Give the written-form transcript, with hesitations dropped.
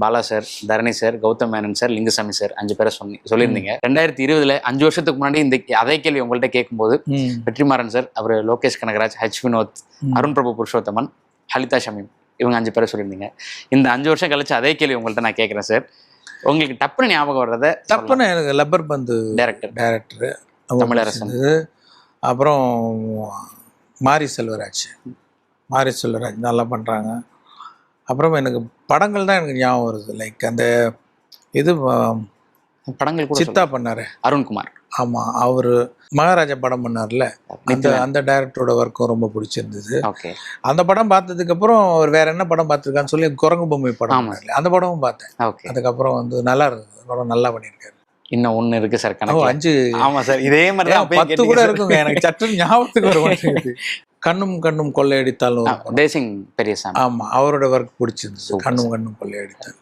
Bala sir, Dharani sir, Gautham Menon sir, Lingusamy sir 5 பேரை சொல்லியிருந்தீங்க. 2020 5 வருஷத்துக்கு முன்னாடி இந்த அதே கேள்வி உங்கள்கிட்ட கேட்கும்போது வெற்றிமாறன் சார், அவர் லோகேஷ் கனகராஜ், வினோத், அருண் பிரபு புருஷோத்தமன், ஹலிதா ஷமீம் இவங்க 5 பேரை சொல்லியிருந்தீங்க. இந்த 5 வருஷம் கழிச்சு அதே கேள்வி உங்கள்கிட்ட நான் கேட்குறேன் சார். உங்களுக்கு டப்புன்னு ஞாபகம் வர்றத டப்புன்னு எனக்கு லப்பர் பந்து டைரக்டர் தமிழரசன், அப்புறம் மாரி செல்வராஜ் நல்லா பண்ணுறாங்க. அப்புறம் எனக்கு படங்கள் தான் எனக்கு ஞாபகம் வருது. லைக் அந்த இது படங்கள் கூட சித்தா பண்ணார் அருண்குமார். ஆமாம், அவர் மகாராஜா படம் பண்ணார்ல, அந்த டைரக்டரோட ஒர்க்கும் ரொம்ப பிடிச்சிருந்தது. அந்த படம் பார்த்ததுக்கப்புறம் அவர் வேற என்ன படம் பார்த்துருக்கான்னு சொல்லி குரங்கு பொம்மை படம், அந்த படமும் பார்த்தேன். அதுக்கப்புறம் வந்து நல்லா இருந்தது, படம் நல்லா பண்ணியிருக்காரு. இன்னும் 1 இருக்கு சார், 5. ஆமாம் சார், இதே மாதிரி 10 கூட இருக்குங்க. எனக்கு சட்டம் ஞாபகத்துக்கு வர மாட்டேங்குது. கண்ணும் கொள்ளையடித்தாலும் தேசிங் பெரியசாமி. ஆமாம், அவரோட ஒர்க் பிடிச்சிருந்துச்சு. கண்ணும் கொள்ளையடித்தால்.